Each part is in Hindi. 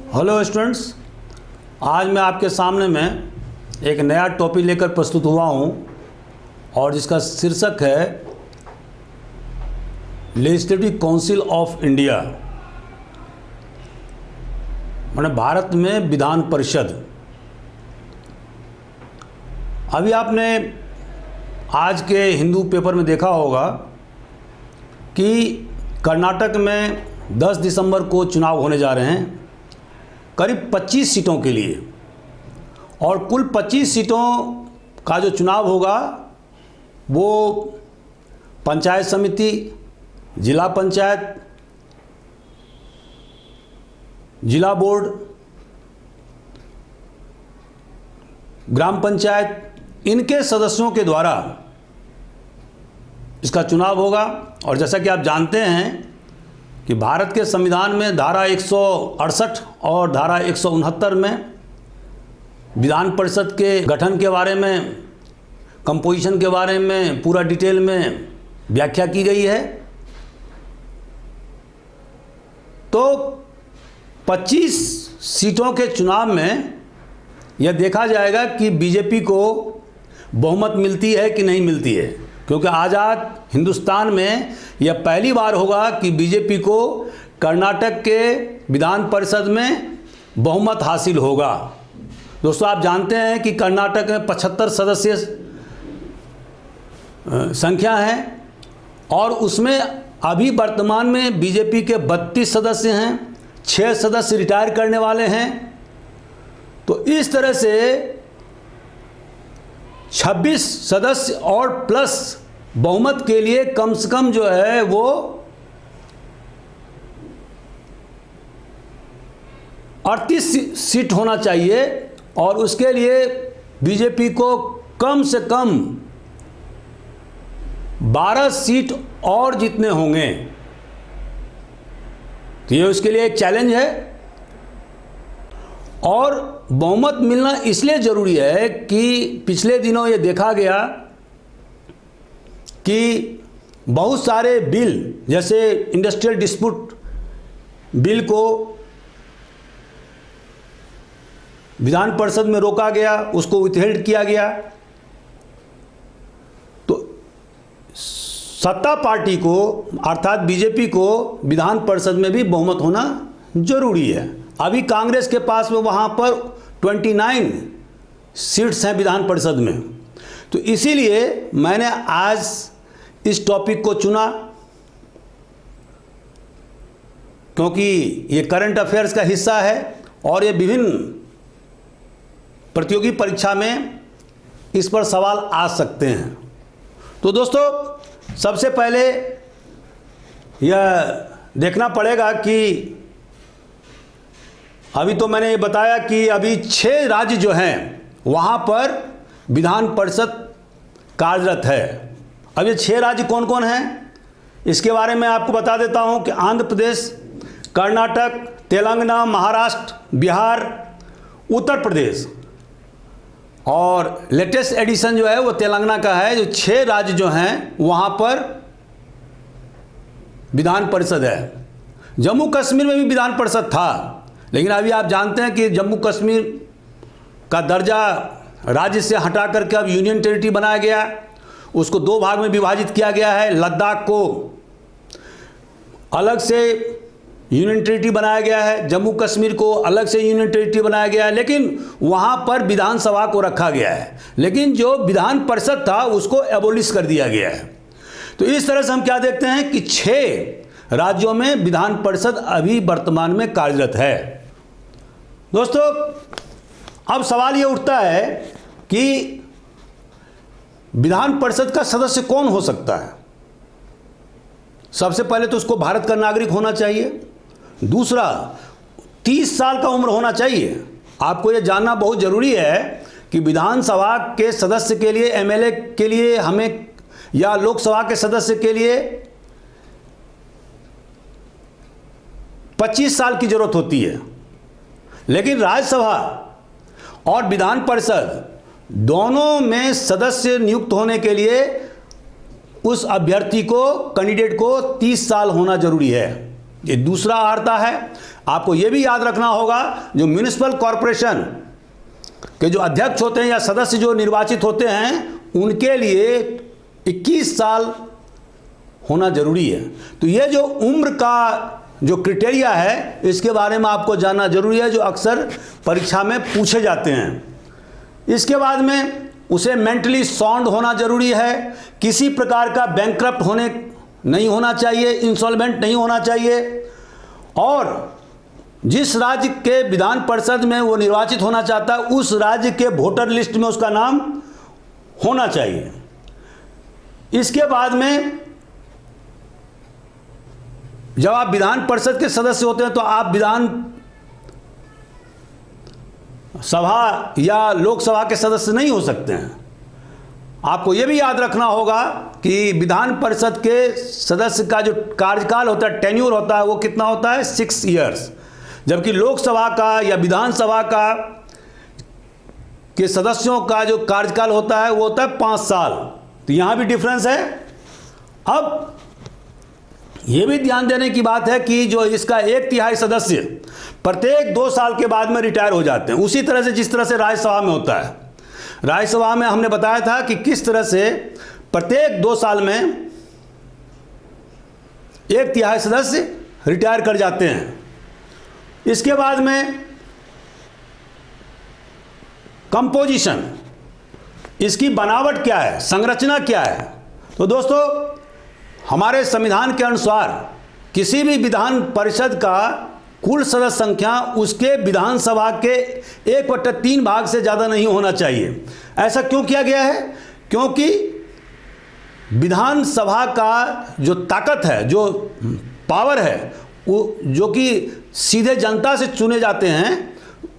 हेलो स्टूडेंट्स, आज मैं आपके सामने में एक नया टॉपिक लेकर प्रस्तुत हुआ हूं और जिसका शीर्षक है लेजिस्लेटिव काउंसिल ऑफ इंडिया, माने भारत में विधान परिषद। अभी आपने आज के हिंदू पेपर में देखा होगा कि कर्नाटक में 10 दिसंबर को चुनाव होने जा रहे हैं करीब 25 सीटों के लिए, और कुल 25 सीटों का जो चुनाव होगा वो पंचायत समिति, जिला पंचायत, जिला बोर्ड, ग्राम पंचायत, इनके सदस्यों के द्वारा इसका चुनाव होगा। और जैसा कि आप जानते हैं कि भारत के संविधान में धारा 168 और धारा 169 में विधान परिषद के गठन के बारे में, कंपोजिशन के बारे में पूरा डिटेल में व्याख्या की गई है। तो 25 सीटों के चुनाव में यह देखा जाएगा कि बीजेपी को बहुमत मिलती है कि नहीं मिलती है, क्योंकि आज़ाद हिंदुस्तान में यह पहली बार होगा कि बीजेपी को कर्नाटक के विधान परिषद में बहुमत हासिल होगा। दोस्तों, आप जानते हैं कि कर्नाटक में 75 सदस्य संख्या है और उसमें अभी वर्तमान में बीजेपी के 32 सदस्य हैं, 6 सदस्य रिटायर करने वाले हैं। तो इस तरह से 26 सदस्य और प्लस बहुमत के लिए कम से कम जो है वो 38 सीट होना चाहिए, और उसके लिए बीजेपी को कम से कम 12 सीट और जीतने होंगे। तो ये उसके लिए एक चैलेंज है। और बहुमत मिलना इसलिए ज़रूरी है कि पिछले दिनों ये देखा गया कि बहुत सारे बिल, जैसे इंडस्ट्रियल डिस्प्यूट बिल को विधान परिषद में रोका गया, उसको विथहेल्ड किया गया। तो सत्ता पार्टी को अर्थात बीजेपी को विधान परिषद में भी बहुमत होना जरूरी है। अभी कांग्रेस के पास में वहाँ पर 29 सीट्स हैं विधान परिषद में। तो इसीलिए मैंने आज इस टॉपिक को चुना, क्योंकि ये करंट अफेयर्स का हिस्सा है और ये विभिन्न प्रतियोगी परीक्षा में इस पर सवाल आ सकते हैं। तो दोस्तों, सबसे पहले यह देखना पड़ेगा कि अभी तो मैंने ये बताया कि अभी 6 राज्य जो हैं वहाँ पर विधान परिषद कार्यरत है। अब ये 6 राज्य कौन कौन हैं इसके बारे में आपको बता देता हूँ कि आंध्र प्रदेश, कर्नाटक, तेलंगाना, महाराष्ट्र, बिहार, उत्तर प्रदेश, और लेटेस्ट एडिशन जो है वो तेलंगाना का है। जो 6 राज्य जो हैं वहाँ पर विधान परिषद है। जम्मू कश्मीर में भी विधान परिषद था, लेकिन अभी आप जानते हैं कि जम्मू कश्मीर का दर्जा राज्य से हटा करके अब यूनियन टेरिटरी बनाया गया। उसको 2 भाग में विभाजित किया गया है। लद्दाख को अलग से यूनियन टेरिटरी बनाया गया है, जम्मू कश्मीर को अलग से यूनियन टेरिटरी बनाया गया है, लेकिन वहाँ पर विधानसभा को रखा गया है। लेकिन जो विधान परिषद था उसको एबोलिश कर दिया गया है। तो इस तरह से हम क्या देखते हैं कि 6 राज्यों में विधान परिषद अभी वर्तमान में कार्यरत है। दोस्तों, अब सवाल ये उठता है कि विधान परिषद का सदस्य कौन हो सकता है। सबसे पहले तो उसको भारत का नागरिक होना चाहिए। दूसरा, 30 साल का उम्र होना चाहिए। आपको ये जानना बहुत ज़रूरी है कि विधानसभा के सदस्य के लिए, एमएलए के लिए हमें, या लोकसभा के सदस्य के लिए 25 साल की ज़रूरत होती है। लेकिन राज्यसभा और विधान परिषद दोनों में सदस्य नियुक्त होने के लिए उस अभ्यर्थी को, कैंडिडेट को 30 साल होना जरूरी है। ये दूसरा आता है। आपको ये भी याद रखना होगा, जो म्युनिसिपल कॉरपोरेशन के जो अध्यक्ष होते हैं या सदस्य जो निर्वाचित होते हैं, उनके लिए 21 साल होना जरूरी है। तो ये जो उम्र का जो क्राइटेरिया है, इसके बारे में आपको जानना जरूरी है, जो अक्सर परीक्षा में पूछे जाते हैं। इसके बाद में उसे मेंटली साउंड होना जरूरी है, किसी प्रकार का बैंकक्रप्ट होने नहीं होना चाहिए, इंसॉल्वेंट नहीं होना चाहिए, और जिस राज्य के विधान परिषद में वो निर्वाचित होना चाहता है, उस राज्य के वोटर लिस्ट में उसका नाम होना चाहिए। इसके बाद में जब आप विधान परिषद के सदस्य होते हैं, तो आप विधान सभा या लोकसभा के सदस्य नहीं हो सकते हैं। आपको यह भी याद रखना होगा कि विधान परिषद के सदस्य का जो कार्यकाल होता है, टेन्यूर होता है, वो कितना होता है, 6 ईयर्स, जबकि लोकसभा का या विधानसभा का के सदस्यों का जो कार्यकाल होता है वो होता है 5 साल। तो यहाँ भी डिफरेंस है। अब ये भी ध्यान देने की बात है कि जो इसका 1/3 सदस्य प्रत्येक 2 साल के बाद में रिटायर हो जाते हैं, उसी तरह से जिस तरह से राज्यसभा में होता है। राज्यसभा में हमने बताया था कि किस तरह से प्रत्येक 2 साल में 1/3 सदस्य रिटायर कर जाते हैं। इसके बाद में कंपोजिशन, इसकी बनावट क्या है, संरचना क्या है। तो दोस्तों, हमारे संविधान के अनुसार किसी भी विधान परिषद का कुल सदस्य संख्या उसके विधानसभा के 1/3 भाग से ज़्यादा नहीं होना चाहिए। ऐसा क्यों किया गया है? क्योंकि विधानसभा का जो ताकत है, जो पावर है, वो जो कि सीधे जनता से चुने जाते हैं,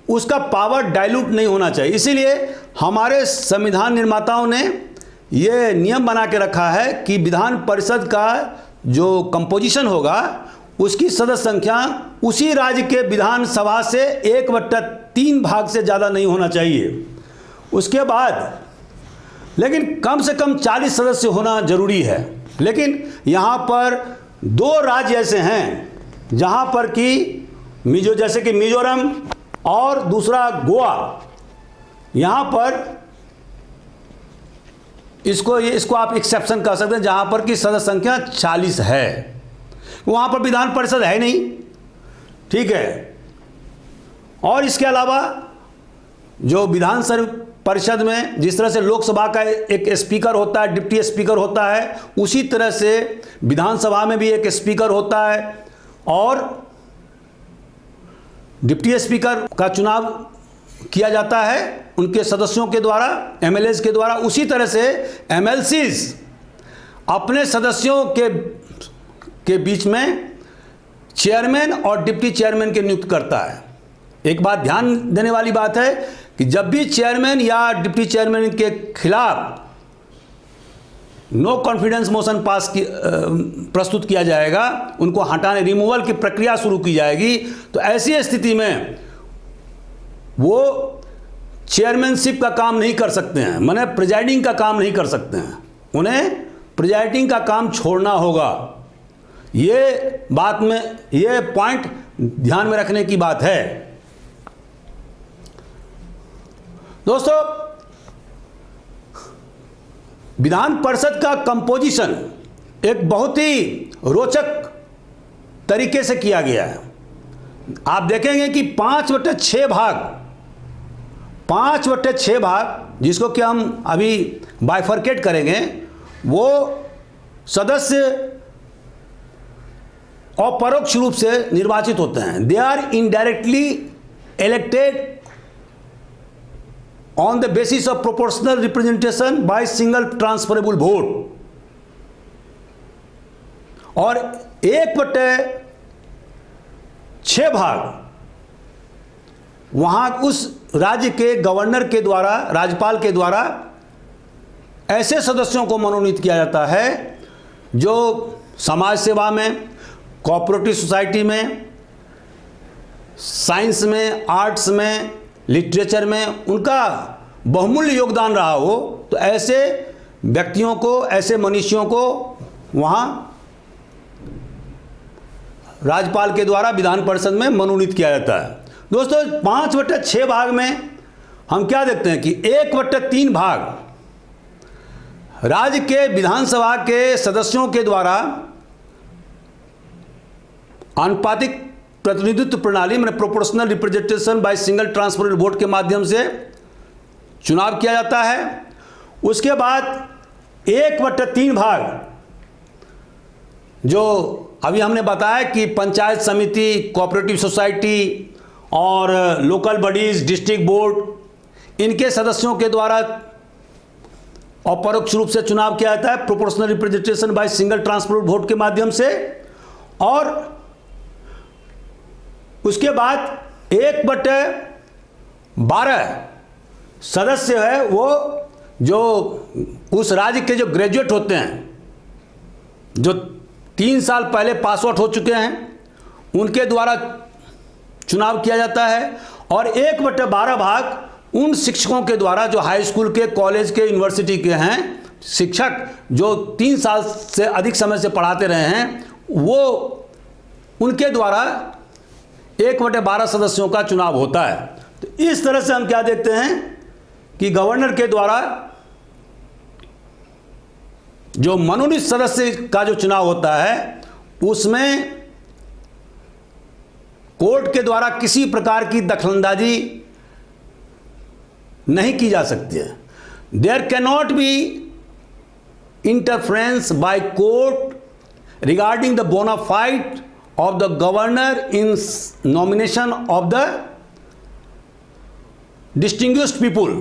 उसका पावर डाइल्यूट नहीं होना चाहिए। इसीलिए हमारे संविधान निर्माताओं ने ये नियम बना के रखा है कि विधान परिषद का जो कंपोजिशन होगा, उसकी सदस्य संख्या उसी राज्य के विधानसभा से 1/3 भाग से ज़्यादा नहीं होना चाहिए। उसके बाद लेकिन कम से कम 40 सदस्य होना जरूरी है। लेकिन यहाँ पर 2 राज्य ऐसे हैं जहाँ पर कि जैसे कि मिजोरम और दूसरा गोवा, यहाँ पर इसको आप एक्सेप्शन कर सकते हैं, जहाँ पर कि सदस्य संख्या 40 है। वहाँ पर विधान परिषद है नहीं, ठीक है। और इसके अलावा जो विधान परिषद में जिस तरह से लोकसभा का एक स्पीकर होता है, डिप्टी स्पीकर होता है, उसी तरह से विधानसभा में भी एक स्पीकर होता है, और डिप्टी स्पीकर का चुनाव किया जाता है उनके सदस्यों के द्वारा, एमएलएज के द्वारा। उसी तरह से एमएलसीज अपने सदस्यों के बीच में चेयरमैन और डिप्टी चेयरमैन के नियुक्त करता है। एक बात ध्यान देने वाली बात है कि जब भी चेयरमैन या डिप्टी चेयरमैन के खिलाफ नो कॉन्फिडेंस मोशन प्रस्तुत किया जाएगा, उनको हटाने, रिमूवल की प्रक्रिया शुरू की जाएगी, तो ऐसी स्थिति में वो चेयरमैनशिप का काम नहीं कर सकते हैं, माने प्रिजाइडिंग का काम नहीं कर सकते हैं, उन्हें प्रिजाइडिंग का काम छोड़ना होगा। ये बात में, ये पॉइंट ध्यान में रखने की बात है। दोस्तों, विधान परिषद का कंपोजिशन एक बहुत ही रोचक तरीके से किया गया है। आप देखेंगे कि 5/6 भाग जिसको कि हम अभी बाइफरकेट करेंगे, वो सदस्य अपरोक्ष रूप से निर्वाचित होते हैं। They are indirectly elected on the basis of proportional representation by single transferable vote। और 1/6 भाग वहां उस राज्य के गवर्नर के द्वारा, राज्यपाल के द्वारा ऐसे सदस्यों को मनोनीत किया जाता है जो समाज सेवा में, कोऑपरेटिव सोसाइटी में, साइंस में, आर्ट्स में, लिटरेचर में उनका बहुमूल्य योगदान रहा हो। तो ऐसे व्यक्तियों को, ऐसे मनुष्यों को वहाँ राज्यपाल के द्वारा विधान परिषद में मनोनीत किया जाता है। दोस्तों 5/6 भाग में हम क्या देखते हैं कि 1/3 भाग राज्य के विधानसभा के सदस्यों के द्वारा आनुपातिक प्रतिनिधित्व प्रणाली में proportional representation by single transferable vote के माध्यम से चुनाव किया जाता है। उसके बाद 1/3 भाग जो अभी हमने बताया कि पंचायत समिति, कोऑपरेटिव सोसाइटी और लोकल बॉडीज, डिस्ट्रिक्ट बोर्ड, इनके सदस्यों के द्वारा अपरोक्ष रूप से चुनाव किया जाता है proportional representation by single transferable vote के माध्यम से। और उसके बाद 1/12 सदस्य है वो जो उस राज्य के जो ग्रेजुएट होते हैं, जो 3 साल पहले पास आउट हो चुके हैं, उनके द्वारा चुनाव किया जाता है। और 1/12 भाग उन शिक्षकों के द्वारा जो हाई स्कूल के, कॉलेज के, यूनिवर्सिटी के हैं, शिक्षक जो 3 साल से अधिक समय से पढ़ाते रहे हैं, वो उनके द्वारा 1/12 सदस्यों का चुनाव होता है। तो इस तरह से हम क्या देखते हैं कि गवर्नर के द्वारा जो मनोनीत सदस्य का जो चुनाव होता है उसमें कोर्ट के द्वारा किसी प्रकार की दखलंदाजी नहीं की जा सकती है। There can not be interference by court regarding the bona fide of the governor in nomination of the distinguished people.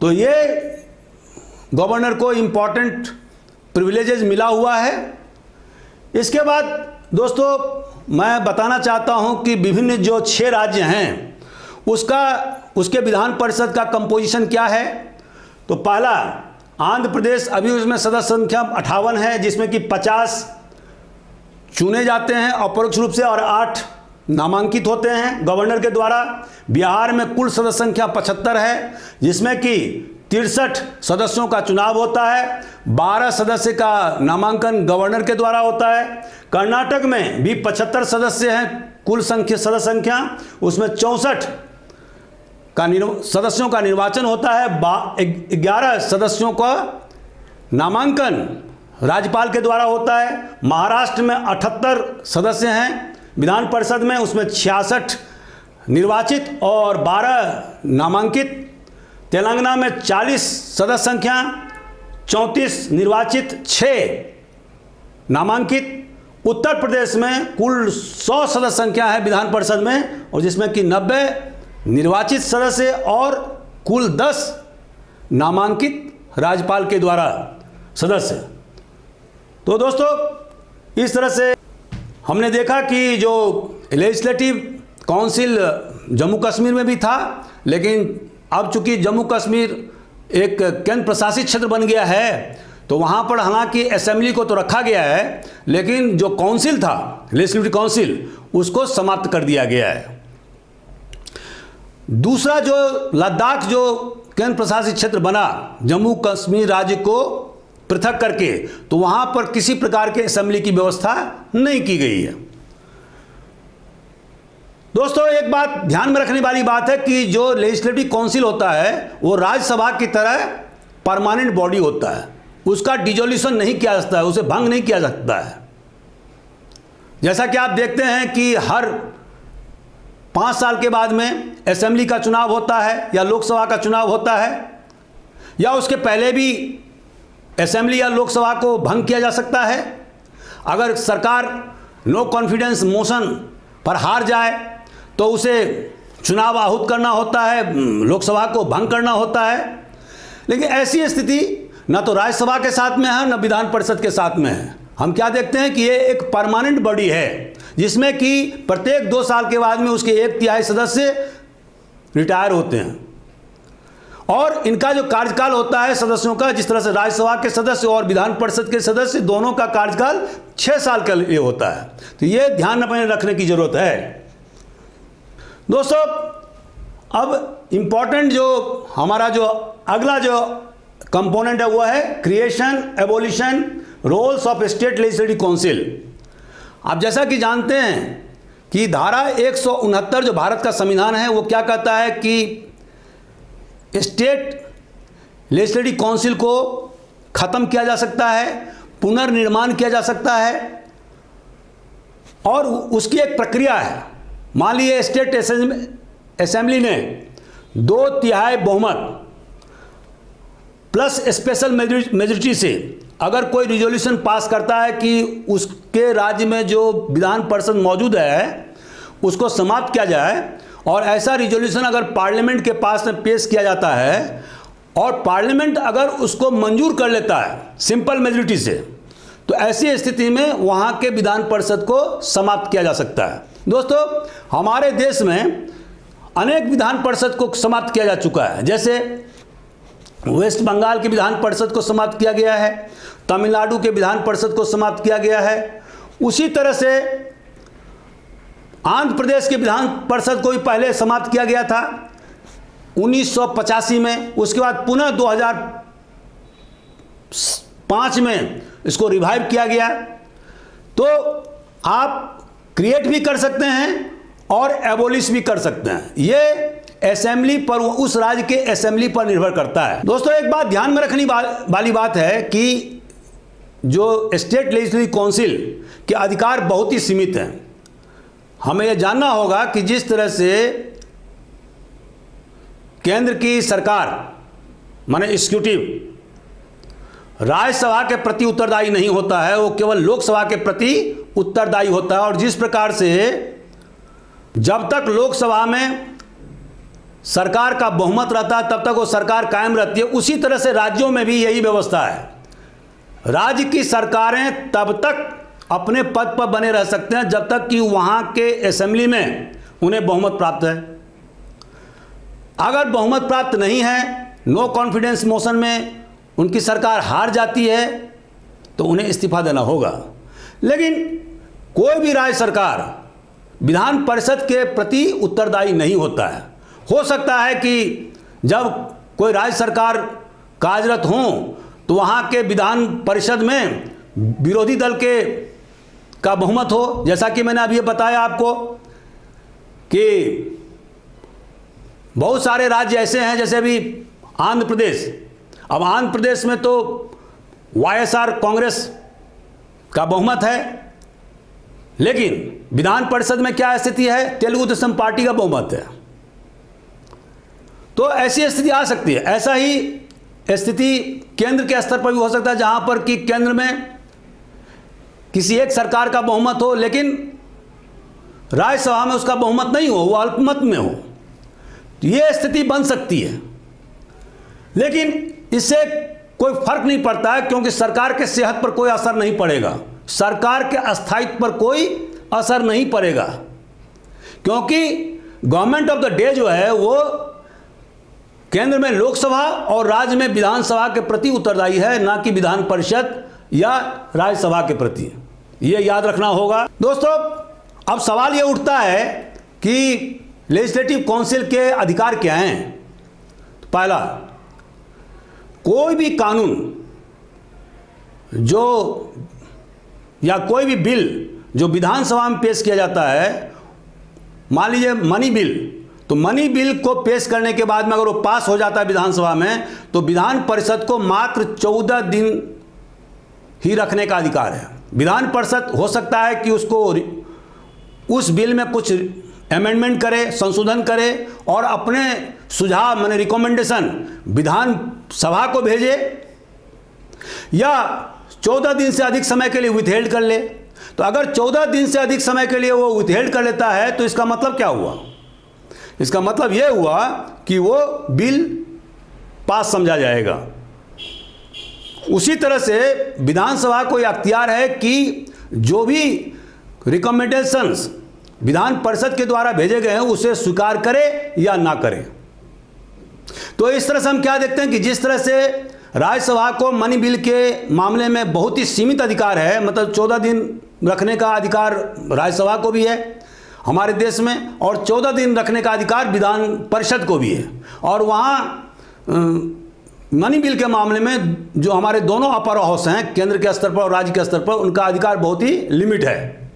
तो ये गवर्नर को इंपॉर्टेंट प्रिविलेजेस मिला हुआ है। इसके बाद दोस्तों मैं बताना चाहता हूं कि विभिन्न जो 6 राज्य हैं उसके विधान परिषद का कंपोजिशन क्या है। तो पहला आंध्र प्रदेश, अभी उसमें सदस्य संख्या 58 है, जिसमें कि 50 चुने जाते हैं अपरोक्ष रूप से और 8 नामांकित होते हैं गवर्नर के द्वारा। बिहार में कुल सदस्य संख्या 75 है, जिसमें कि 63 सदस्यों का चुनाव होता है, 12 सदस्य का नामांकन गवर्नर के द्वारा होता है। कर्नाटक में भी 75 सदस्य हैं कुल सदस्य संख्या, उसमें 64 का सदस्यों का निर्वाचन होता है, 11 सदस्यों का नामांकन राज्यपाल के द्वारा होता है। महाराष्ट्र में 78 सदस्य हैं विधान परिषद में, उसमें 66 निर्वाचित और 12 नामांकित। तेलंगाना में 40 सदस्य संख्या, 34 निर्वाचित, 6 नामांकित। उत्तर प्रदेश में कुल 100 सदस्य संख्या है विधान परिषद में, और जिसमें कि 90 निर्वाचित सदस्य और कुल 10 नामांकित राज्यपाल के द्वारा सदस्य। तो दोस्तों इस तरह से हमने देखा कि जो लेजिस्लेटिव काउंसिल जम्मू कश्मीर में भी था, लेकिन अब चूंकि जम्मू कश्मीर एक केंद्र प्रशासित क्षेत्र बन गया है, तो वहाँ पर हालांकि असेंबली को तो रखा गया है, लेकिन जो काउंसिल था, लेजिस्लेटिव काउंसिल, उसको समाप्त कर दिया गया है। दूसरा जो लद्दाख जो केंद्र प्रशासित क्षेत्र बना जम्मू कश्मीर राज्य को पृथक करके, तो वहाँ पर किसी प्रकार के असेंबली की व्यवस्था नहीं की गई है। दोस्तों एक बात ध्यान में रखने वाली बात है कि जो लेजिस्लेटिव काउंसिल होता है वो राज्यसभा की तरह परमानेंट बॉडी होता है, उसका डिसोल्यूशन नहीं किया जा सकता है, उसे भंग नहीं किया जा सकता है। जैसा कि आप देखते हैं कि हर 5 साल के बाद में असेंबली का चुनाव होता है या लोकसभा का चुनाव होता है, या उसके पहले भी असेंबली या लोकसभा को भंग किया जा सकता है। अगर सरकार नो कॉन्फिडेंस मोशन पर हार जाए तो उसे चुनाव आहूत करना होता है, लोकसभा को भंग करना होता है। लेकिन ऐसी स्थिति ना तो राज्यसभा के साथ में है, ना विधान परिषद के साथ में है। हम क्या देखते हैं कि ये एक परमानेंट बॉडी है, जिसमें कि प्रत्येक 2 साल के बाद में उसके 1/3 सदस्य रिटायर होते हैं, और इनका जो कार्यकाल होता है सदस्यों का, जिस तरह से राज्यसभा के सदस्य और विधान परिषद के सदस्य दोनों का कार्यकाल 6 साल के लिए होता है। तो ये ध्यान में रखने की जरूरत है। दोस्तों अब इम्पॉर्टेंट जो हमारा जो अगला जो कंपोनेंट है वो है creation, abolition, roles of state legislative council. आप जैसा कि जानते हैं कि धारा 169 जो भारत का संविधान है वो क्या कहता है कि स्टेट लेजिस्लेटिव काउंसिल को ख़त्म किया जा सकता है, पुनर्निर्माण किया जा सकता है और उसकी एक प्रक्रिया है। मान लीजिए स्टेट असेंबली ने 2/3 बहुमत प्लस स्पेशल मेजोरिटी से अगर कोई रिजोल्यूशन पास करता है कि उसके राज्य में जो विधान परिषद मौजूद है उसको समाप्त किया जाए, और ऐसा रिजोल्यूशन अगर पार्लियामेंट के पास में पेश किया जाता है और पार्लियामेंट अगर उसको मंजूर कर लेता है सिंपल मेजोरिटी से, तो ऐसी स्थिति में वहाँ के विधान परिषद को समाप्त किया जा सकता है। दोस्तों, हमारे देश में अनेक विधान परिषद को समाप्त किया जा चुका है। जैसे वेस्ट बंगाल के विधान परिषद को समाप्त किया गया है, तमिलनाडु के विधान परिषद को समाप्त किया गया है। उसी तरह से आंध्र प्रदेश के विधान परिषद को भी पहले समाप्त किया गया था 1985 में। उसके बाद पुनः 2005 में इसको रिवाइव किया गया। तो आप क्रिएट भी कर सकते हैं और एबोलिश भी कर सकते हैं, ये असेंबली पर, उस राज्य के असेंबली पर निर्भर करता है। दोस्तों, एक बात ध्यान में रखने वाली बात है कि जो स्टेट लेजिस्लेटिव काउंसिल के अधिकार बहुत ही सीमित हैं। हमें यह जानना होगा कि जिस तरह से केंद्र की सरकार माने एग्जीक्यूटिव राज्यसभा के प्रति उत्तरदायी नहीं होता है, वो केवल लोकसभा के प्रति उत्तरदायी होता है। और जिस प्रकार से जब तक लोकसभा में सरकार का बहुमत रहता है तब तक वो सरकार कायम रहती है, उसी तरह से राज्यों में भी यही व्यवस्था है। राज्य की सरकारें तब तक अपने पद पर बने रह सकते हैं जब तक कि वहाँ के असेंबली में उन्हें बहुमत प्राप्त है। अगर बहुमत प्राप्त नहीं है, नो कॉन्फिडेंस मोशन में उनकी सरकार हार जाती है, तो उन्हें इस्तीफा देना होगा। लेकिन कोई भी राज्य सरकार विधान परिषद के प्रति उत्तरदायी नहीं होता है। हो सकता है कि जब कोई राज्य सरकार कार्यरत हो तो वहाँ के विधान परिषद में विरोधी दल का बहुमत हो, जैसा कि मैंने अभी बताया आपको कि बहुत सारे राज्य ऐसे हैं, जैसे अभी आंध्र प्रदेश। अब आंध्र प्रदेश में तो वाईएसआर कांग्रेस का बहुमत है, लेकिन विधान परिषद में क्या स्थिति है, तेलुगु देशम पार्टी का बहुमत है। तो ऐसी स्थिति आ सकती है। ऐसा ही स्थिति केंद्र के स्तर पर भी हो सकता है, जहां पर कि केंद्र में किसी एक सरकार का बहुमत हो लेकिन राज्यसभा में उसका बहुमत नहीं हो, वो अल्पमत में हो। तो ये स्थिति बन सकती है, लेकिन इससे कोई फर्क नहीं पड़ता है, क्योंकि सरकार के सेहत पर कोई असर नहीं पड़ेगा, सरकार के अस्थायित्व पर कोई असर नहीं पड़ेगा, क्योंकि गवर्नमेंट ऑफ द डे जो है वो केंद्र में लोकसभा और राज्य में विधानसभा के प्रति उत्तरदायी है, ना कि विधान परिषद या राज्यसभा के प्रति। ये याद रखना होगा। दोस्तों, अब सवाल ये उठता है कि लेजिस्लेटिव काउंसिल के अधिकार क्या हैं। पहला, कोई भी कानून जो या कोई भी बिल जो विधानसभा में पेश किया जाता है, मान लीजिए मनी बिल, तो मनी बिल को पेश करने के बाद में अगर वो पास हो जाता है विधानसभा में, तो विधान परिषद को मात्र 14 दिन ही रखने का अधिकार है। विधान परिषद हो सकता है कि उसको उस बिल में कुछ अमेंडमेंट करे, संशोधन करे और अपने सुझाव माने रिकमेंडेशन विधान सभा को भेजे, या 14 दिन से अधिक समय के लिए विथहेल्ड कर ले। तो अगर 14 दिन से अधिक समय के लिए वो विथहेल्ड कर लेता है तो इसका मतलब क्या हुआ? इसका मतलब यह हुआ कि वो बिल पास समझा जाएगा। उसी तरह से विधानसभा को यह अख्तियार है कि जो भी रिकमेंडेशंस विधान परिषद के द्वारा भेजे गए हैं उसे स्वीकार करे या ना करे। तो इस तरह से हम क्या देखते हैं कि जिस तरह से राज्यसभा को मनी बिल के मामले में बहुत ही सीमित अधिकार है, मतलब 14 दिन रखने का अधिकार राज्यसभा को भी है हमारे देश में, और 14 दिन रखने का अधिकार विधान परिषद को भी है। और वहाँ मनी बिल के मामले में जो हमारे दोनों अपर हाउस हैं, केंद्र के स्तर पर और राज्य के स्तर पर, उनका अधिकार बहुत ही लिमिट है।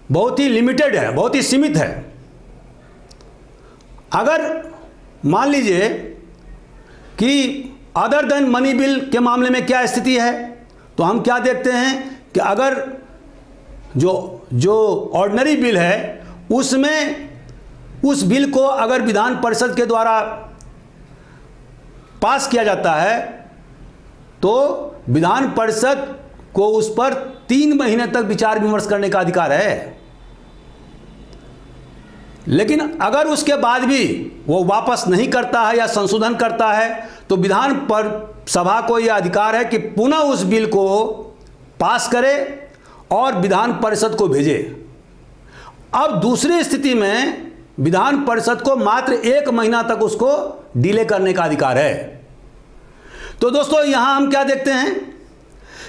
बहुत ही लिमिटेड है, बहुत ही सीमित है। अगर मान लीजिए कि अदर देन मनी बिल के मामले में क्या स्थिति है, तो हम क्या देखते हैं कि अगर जो ऑर्डिनरी बिल है उसमें उस बिल को अगर विधान परिषद के द्वारा पास किया जाता है तो विधान परिषद को उस पर 3 महीने तक विचार विमर्श करने का अधिकार है। लेकिन अगर उसके बाद भी वो वापस नहीं करता है या संशोधन करता है तो विधान पर सभा को यह अधिकार है कि पुनः उस बिल को पास करे और विधान परिषद को भेजे। अब दूसरी स्थिति में विधान परिषद को मात्र 1 महीना तक उसको डिले करने का अधिकार है। तो दोस्तों यहां हम क्या देखते हैं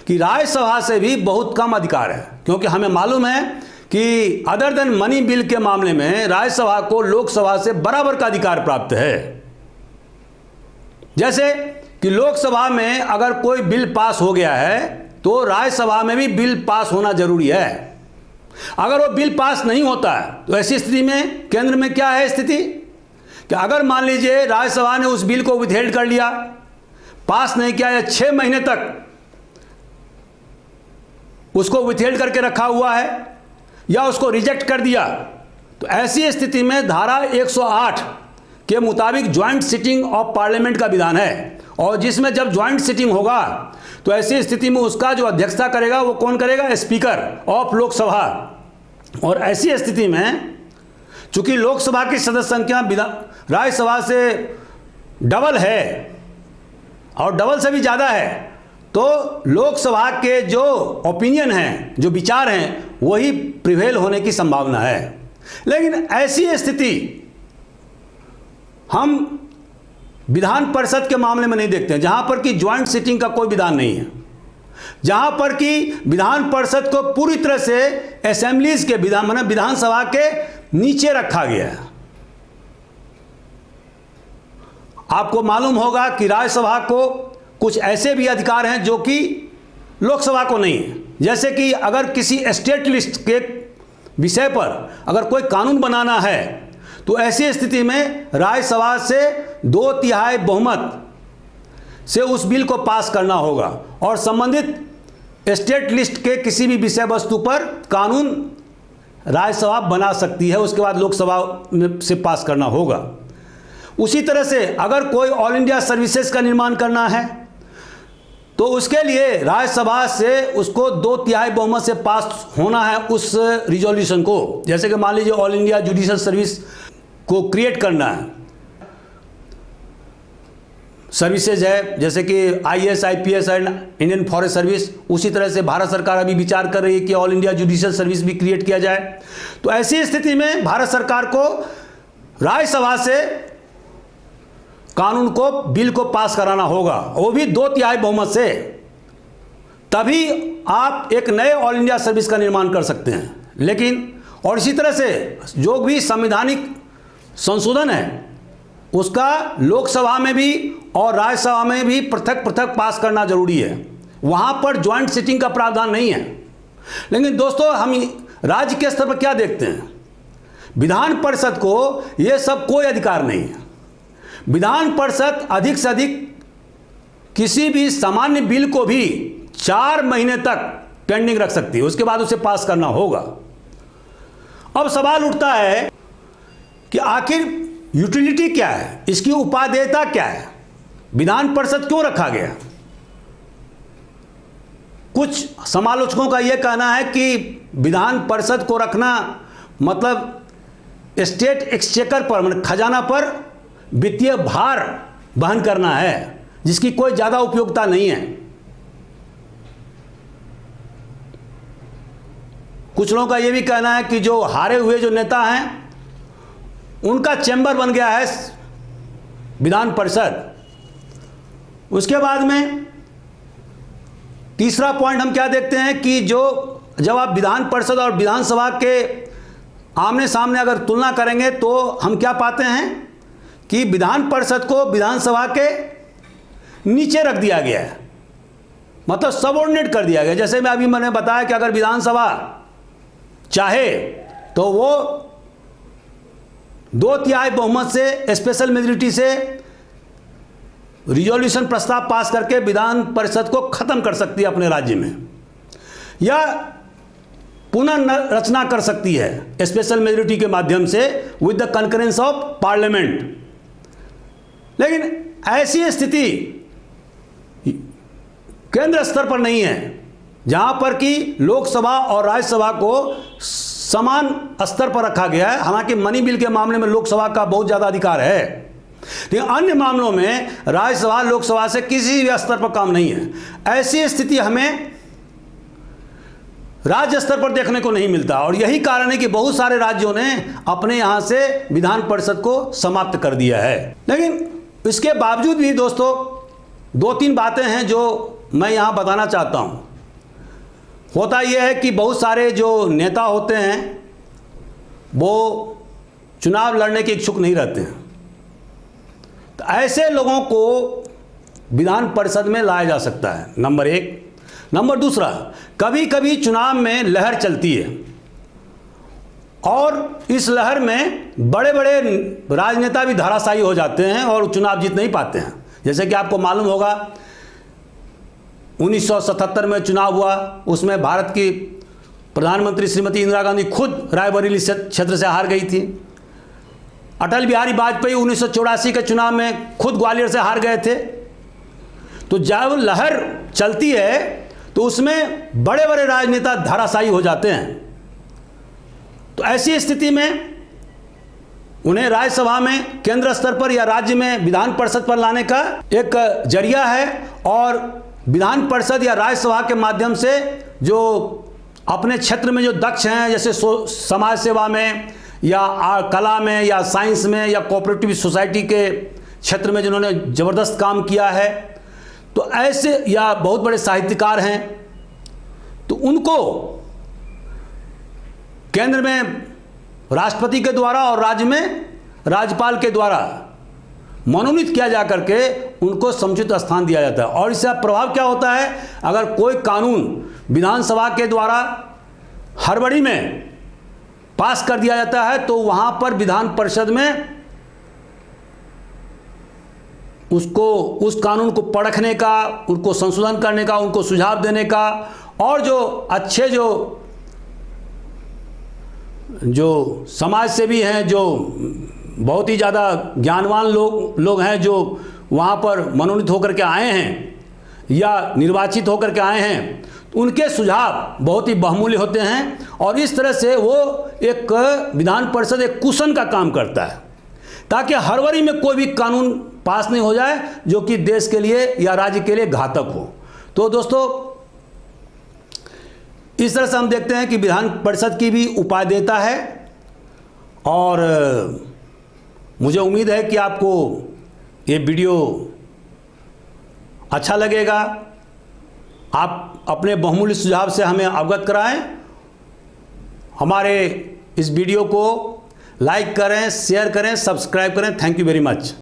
कि राज्यसभा से भी बहुत कम अधिकार है, क्योंकि हमें मालूम है कि अदर देन मनी बिल के मामले में राज्यसभा को लोकसभा से बराबर का अधिकार प्राप्त है। जैसे कि लोकसभा में अगर कोई बिल पास हो गया है तो राज्यसभा में भी बिल पास होना जरूरी है। अगर वो बिल पास नहीं होता है तो ऐसी स्थिति में केंद्र में क्या है स्थिति कि अगर मान लीजिए राज्यसभा ने उस बिल को विथहेल्ड कर लिया, पास नहीं किया या 6 महीने तक उसको विथहेल्ड करके रखा हुआ है या उसको रिजेक्ट कर दिया, तो ऐसी स्थिति में धारा 108 के मुताबिक ज्वाइंट सिटिंग ऑफ पार्लियामेंट का विधान है, और जिसमें जब ज्वाइंट सिटिंग होगा तो ऐसी स्थिति में उसका जो अध्यक्षता करेगा वो कौन करेगा? Speaker of Lok Sabha. और ऐसी स्थिति में चूंकि लोकसभा की सदस्य संख्या राज्यसभा से डबल है और डबल से भी ज़्यादा है, तो लोकसभा के जो ओपिनियन हैं, जो विचार हैं, वही प्रिवेल होने की संभावना है। लेकिन ऐसी स्थिति हम विधान परिषद के मामले में नहीं देखते हैं, जहां पर कि ज्वाइंट सिटिंग का कोई विधान नहीं है, जहां पर कि विधान परिषद को पूरी तरह से असेंबलीज के विधानसभा के नीचे रखा गया है। आपको मालूम होगा कि राज्यसभा को कुछ ऐसे भी अधिकार हैं जो कि लोकसभा को नहीं है। जैसे कि अगर किसी स्टेट लिस्ट के विषय पर अगर कोई कानून बनाना है तो ऐसी स्थिति में राज्यसभा से 2/3 बहुमत से उस बिल को पास करना होगा और संबंधित स्टेट लिस्ट के किसी भी विषय वस्तु पर कानून राज्यसभा बना सकती है, उसके बाद लोकसभा से पास करना होगा। उसी तरह से अगर कोई ऑल इंडिया सर्विसेज का निर्माण करना है तो उसके लिए राज्यसभा से उसको 2/3 बहुमत से पास होना है उस रिजोल्यूशन को। जैसे कि मान लीजिए ऑल इंडिया जुडिशल सर्विस को क्रिएट करना है, सर्विसेज है जैसे कि IAS IPS and Indian forest service, उसी तरह से भारत सरकार अभी विचार कर रही है कि ऑल इंडिया जुडिशल सर्विस भी क्रिएट किया जाए। तो ऐसी स्थिति में भारत सरकार को राज्यसभा से कानून को, बिल को पास कराना होगा, वो भी 2/3 बहुमत से, तभी आप एक नए ऑल इंडिया सर्विस का निर्माण कर सकते हैं। लेकिन और इसी तरह से जो भी संवैधानिक संशोधन है उसका लोकसभा में भी और राज्यसभा में भी पृथक पृथक पास करना जरूरी है, वहां पर ज्वाइंट सिटिंग का प्रावधान नहीं है। लेकिन दोस्तों हम राज्य के स्तर पर क्या देखते हैं, विधान परिषद को यह सब कोई अधिकार नहीं है। विधान परिषद अधिक से अधिक किसी भी सामान्य बिल को भी 4 महीने तक पेंडिंग रख सकती है, उसके बाद उसे पास करना होगा। अब सवाल उठता है कि आखिर यूटिलिटी क्या है, इसकी उपादेयता क्या है, विधान परिषद क्यों रखा गया? कुछ समालोचकों का यह कहना है कि विधान परिषद को रखना मतलब स्टेट एक्सचेकर पर, मतलब खजाना पर वित्तीय भार वहन करना है, जिसकी कोई ज्यादा उपयोगिता नहीं है। कुछ लोगों का यह भी कहना है कि जो हारे हुए जो नेता हैं उनका चैम्बर बन गया है विधान परिषद। उसके बाद में तीसरा पॉइंट हम क्या देखते हैं कि जब आप विधान परिषद और विधानसभा के आमने सामने अगर तुलना करेंगे तो हम क्या पाते हैं कि विधान परिषद को विधानसभा के नीचे रख दिया गया है, मतलब सबऑर्डिनेट कर दिया गया। जैसे मैं अभी मैंने बताया कि अगर विधानसभा चाहे तो वो 2/3 बहुमत से, स्पेशल मेजॉरिटी से रिजोल्यूशन प्रस्ताव पास करके विधान परिषद को खत्म कर सकती है अपने राज्य में, या पुनर्रचना कर सकती है स्पेशल मेजॉरिटी के माध्यम से with the concurrence of parliament. लेकिन ऐसी स्थिति केंद्र स्तर पर नहीं है, जहां पर कि लोकसभा और राज्यसभा को समान स्तर पर रखा गया है। हालांकि मनी बिल के मामले में लोकसभा का बहुत ज़्यादा अधिकार है, लेकिन अन्य मामलों में राज्यसभा लोकसभा से किसी भी स्तर पर काम नहीं है। ऐसी स्थिति हमें राज्य स्तर पर देखने को नहीं मिलता, और यही कारण है कि बहुत सारे राज्यों ने अपने यहाँ से विधान परिषद को समाप्त कर दिया है। लेकिन इसके बावजूद भी दोस्तों 2-3 बातें हैं जो मैं यहाँ बताना चाहता हूँ। होता यह है कि बहुत सारे जो नेता होते हैं वो चुनाव लड़ने के इच्छुक नहीं रहते हैं, तो ऐसे लोगों को विधान परिषद में लाया जा सकता है, नंबर 1। नंबर 2, कभी कभी चुनाव में लहर चलती है और इस लहर में बड़े बड़े राजनेता भी धराशायी हो जाते हैं और चुनाव जीत नहीं पाते हैं। जैसे कि आपको मालूम होगा 1977 में चुनाव हुआ, उसमें भारत की प्रधानमंत्री श्रीमती इंदिरा गांधी खुद रायबरेली क्षेत्र से हार गई थी। अटल बिहारी वाजपेयी 1984 के चुनाव में खुद ग्वालियर से हार गए थे। तो जब लहर चलती है तो उसमें बड़े बड़े राजनेता धराशायी हो जाते हैं। तो ऐसी स्थिति में उन्हें राज्यसभा में केंद्र स्तर पर या राज्य में विधान परिषद पर लाने का एक जरिया है, और विधान परिषद या राज्यसभा के माध्यम से जो अपने क्षेत्र में जो दक्ष हैं, जैसे समाज सेवा में या कला में या साइंस में या कोऑपरेटिव सोसाइटी के क्षेत्र में जिन्होंने ज़बरदस्त काम किया है, तो ऐसे या बहुत बड़े साहित्यकार हैं, तो उनको केंद्र में राष्ट्रपति के द्वारा और राज्य में राज्यपाल के द्वारा मनोनीत किया जा करके उनको समुचित स्थान दिया जाता है। और इससे प्रभाव क्या होता है, अगर कोई कानून विधानसभा के द्वारा हड़बड़ी में पास कर दिया जाता है तो वहां पर विधान परिषद में उसको उस कानून को परखने का, उनको संशोधन करने का, उनको सुझाव देने का, और जो अच्छे जो समाज सेवी हैं, जो बहुत ही ज़्यादा ज्ञानवान लोग हैं, जो वहाँ पर मनोनीत होकर के आए हैं या निर्वाचित होकर के आए हैं, उनके सुझाव बहुत ही बहुमूल्य होते हैं। और इस तरह से वो एक विधान परिषद एक कुशन का काम करता है, ताकि हड़बड़ी में कोई भी कानून पास नहीं हो जाए जो कि देश के लिए या राज्य के लिए घातक हो। तो दोस्तों, इस तरह से हम देखते हैं कि विधान परिषद की भी उपादेयता है, और मुझे उम्मीद है कि आपको ये वीडियो अच्छा लगेगा। आप अपने बहुमूल्य सुझाव से हमें अवगत कराएं। हमारे इस वीडियो को लाइक करें, शेयर करें, सब्सक्राइब करें। Thank you very much.